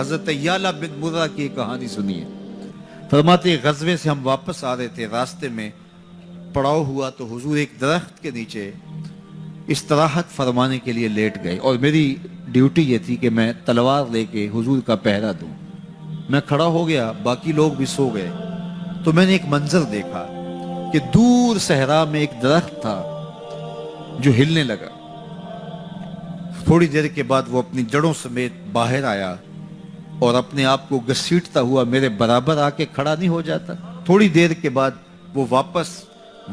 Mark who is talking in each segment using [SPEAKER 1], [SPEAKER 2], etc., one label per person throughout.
[SPEAKER 1] حضرت یعلا بن مرہ کی کہانی سنیے. فرماتے غزوے سے ہم واپس آ رہے تھے, راستے میں پڑاؤ ہوا تو حضور ایک درخت کے نیچے استراحت فرمانے کے لیے لیٹ گئے, اور میری ڈیوٹی یہ تھی کہ میں تلوار لے کے حضور کا پہرا دوں. میں کھڑا ہو گیا, باقی لوگ بھی سو گئے, تو میں نے ایک منظر دیکھا کہ دور صحرا میں ایک درخت تھا جو ہلنے لگا. تھوڑی دیر کے بعد وہ اپنی جڑوں سمیت باہر آیا اور اپنے آپ کو گھسیٹتا ہوا میرے برابر آ کے کھڑا نہیں ہو جاتا. تھوڑی دیر کے بعد وہ واپس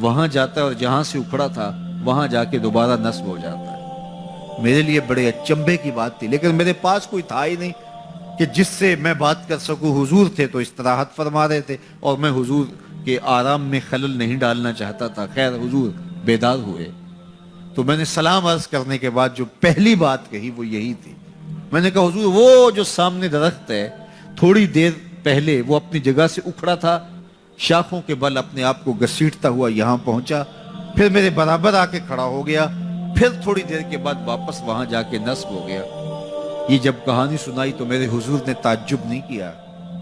[SPEAKER 1] وہاں جاتا ہے اور جہاں سے اکھڑا تھا وہاں جا کے دوبارہ نصب ہو جاتا ہے. میرے لیے بڑے اچنبھے کی بات تھی, لیکن میرے پاس کوئی تھا ہی نہیں کہ جس سے میں بات کر سکوں. حضور تھے تو استراحت فرما رہے تھے اور میں حضور کے آرام میں خلل نہیں ڈالنا چاہتا تھا. خیر حضور بیدار ہوئے تو میں نے سلام عرض کرنے کے بعد جو پہلی بات کہی وہ یہی تھی. میں نے کہا حضور وہ جو سامنے درخت ہے تھوڑی دیر پہلے وہ اپنی جگہ سے اکھڑا تھا, شاخوں کے بل اپنے آپ کو گھسیٹتا ہوا یہاں پہنچا, پھر میرے برابر آ کے کھڑا ہو گیا, پھر تھوڑی دیر کے بعد واپس وہاں جا کے نصب ہو گیا. یہ جب کہانی سنائی تو میرے حضور نے تعجب نہیں کیا,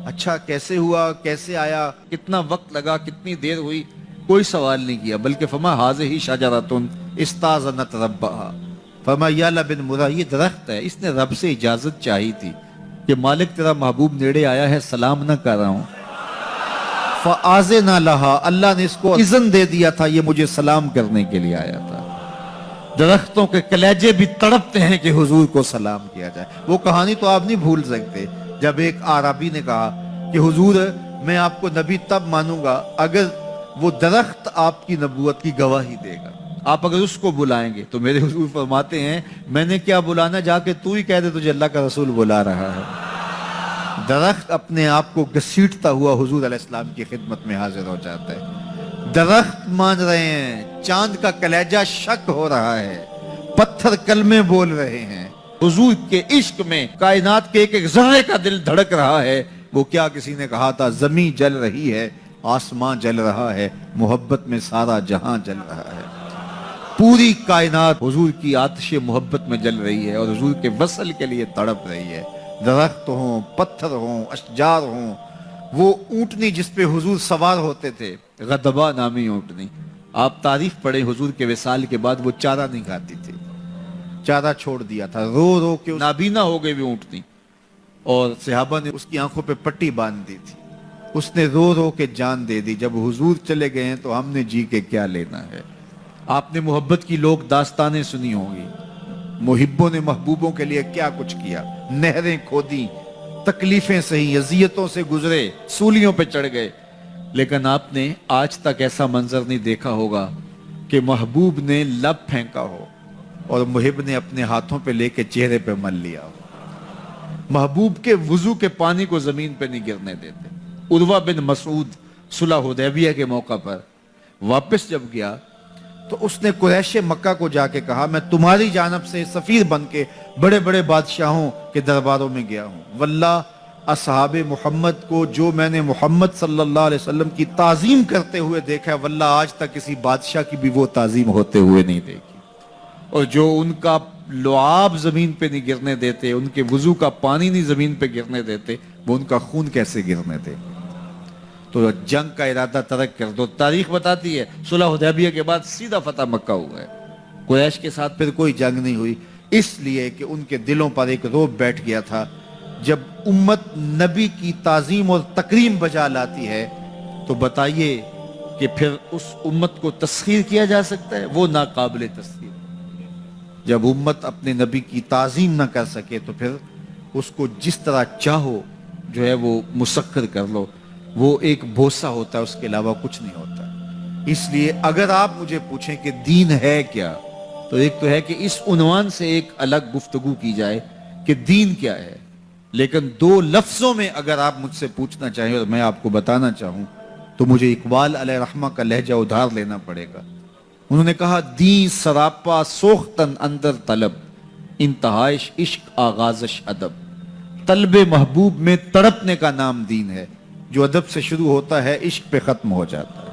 [SPEAKER 1] اچھا کیسے ہوا, کیسے آیا, کتنا وقت لگا, کتنی دیر ہوئی, کوئی سوال نہیں کیا, بلکہ فرما حاذہ شجرۃ استاذنت ربھا. فرما یعلا بن مرہ یہ درخت ہے, اس نے رب سے اجازت چاہی تھی کہ مالک تیرا محبوب نیڑے آیا ہے, سلام نہ کر رہا ہوں. فآذن لہا, اللہ نے اس کو اذن دے دیا تھا, یہ مجھے سلام کرنے کے لیے آیا تھا. درختوں کے کلیجے بھی تڑپتے ہیں کہ حضور کو سلام کیا جائے. وہ کہانی تو آپ نہیں بھول سکتے جب ایک عربی نے کہا کہ حضور میں آپ کو نبی تب مانوں گا اگر وہ درخت آپ کی نبوت کی گواہی دے گا, آپ اگر اس کو بلائیں گے. تو میرے حضور فرماتے ہیں میں نے کیا بلانا, جا کے تو ہی کہہ دے تجھے اللہ کا رسول بلا رہا ہے. درخت اپنے آپ کو گھسیٹتا ہوا حضور علیہ السلام کی خدمت میں حاضر ہو جاتا ہے. درخت مان رہے ہیں, چاند کا کلیجہ شک ہو رہا ہے, پتھر کلمے بول رہے ہیں. حضور کے عشق میں کائنات کے ایک ایک ذرے کا دل دھڑک رہا ہے. وہ کیا کسی نے کہا تھا, زمین جل رہی ہے, آسمان جل رہا ہے, محبت میں سارا جہاں جل رہا ہے. پوری کائنات حضور کی آتش محبت میں جل رہی ہے اور حضور کے وصل کے لیے تڑپ رہی ہے. درخت ہوں, پتھر ہوں, اشجار ہوں, وہ اونٹنی جس پہ حضور سوار ہوتے تھے, غدبہ نامی اونٹنی, آپ تعریف پڑھیں حضور کے وصال کے بعد وہ چارہ نہیں کھاتی تھی, چارہ چھوڑ دیا تھا, رو رو کے نابینا ہو گئے وہ اونٹنی, اور صحابہ نے اس کی آنکھوں پہ پٹی باندھ دی تھی, اس نے رو رو کے جان دے دی. جب حضور چلے گئے ہیں تو ہم نے جی کے کیا لینا ہے. آپ نے محبت کی لوگ داستانیں سنی ہوں گی, محبوں نے محبوبوں کے لیے کیا کچھ کیا, نہریں کھودی, تکلیفیں سہی, اذیتوں سے گزرے, سولیوں پہ چڑھ گئے, لیکن آپ نے آج تک ایسا منظر نہیں دیکھا ہوگا کہ محبوب نے لب پھینکا ہو اور محب نے اپنے ہاتھوں پہ لے کے چہرے پہ مل لیا ہو. محبوب کے وضو کے پانی کو زمین پہ نہیں گرنے دیتے. عروہ بن مسعود صلح حدیبیہ کے موقع پر واپس جب گیا تو اس نے قریش مکہ کو جا کے کہا میں تمہاری جانب سے سفیر بن کے بڑے بڑے بادشاہوں کے درباروں میں گیا ہوں, واللہ اصحاب محمد کو جو میں نے محمد صلی اللہ علیہ وسلم کی تعظیم کرتے ہوئے دیکھا ہے, واللہ آج تک کسی بادشاہ کی بھی وہ تعظیم ہوتے ہوئے نہیں دیکھی. اور جو ان کا لعاب زمین پہ نہیں گرنے دیتے, ان کے وضو کا پانی نہیں زمین پہ گرنے دیتے, وہ ان کا خون کیسے گرنے دے. تو جنگ کا ارادہ ترک کر دو. تاریخ بتاتی ہے صلح حدیبیہ کے بعد سیدھا فتح مکہ ہوا ہے. قریش کے ساتھ پھر کوئی جنگ نہیں ہوئی, اس لیے کہ ان کے دلوں پر ایک رعب بیٹھ گیا تھا. جب امت نبی کی تعظیم اور تکریم بجا لاتی ہے تو بتائیے کہ پھر اس امت کو تسخیر کیا جا سکتا ہے, وہ ناقابل تسخیر. جب امت اپنے نبی کی تعظیم نہ کر سکے تو پھر اس کو جس طرح چاہو جو ہے وہ مسخر کر لو, وہ ایک بھوسا ہوتا ہے, اس کے علاوہ کچھ نہیں ہوتا. اس لیے اگر آپ مجھے پوچھیں کہ دین ہے کیا, تو ایک تو ہے کہ اس عنوان سے ایک الگ گفتگو کی جائے کہ دین کیا ہے, لیکن دو لفظوں میں اگر آپ مجھ سے پوچھنا چاہیں اور میں آپ کو بتانا چاہوں تو مجھے اقبال علیہ رحمہ کا لہجہ ادھار لینا پڑے گا. انہوں نے کہا دین سراپا سوختن اندر طلب, انتہائش عشق آغازش ادب. طلب محبوب میں تڑپنے کا نام دین ہے, جو ادب سے شروع ہوتا ہے عشق پہ ختم ہو جاتا ہے.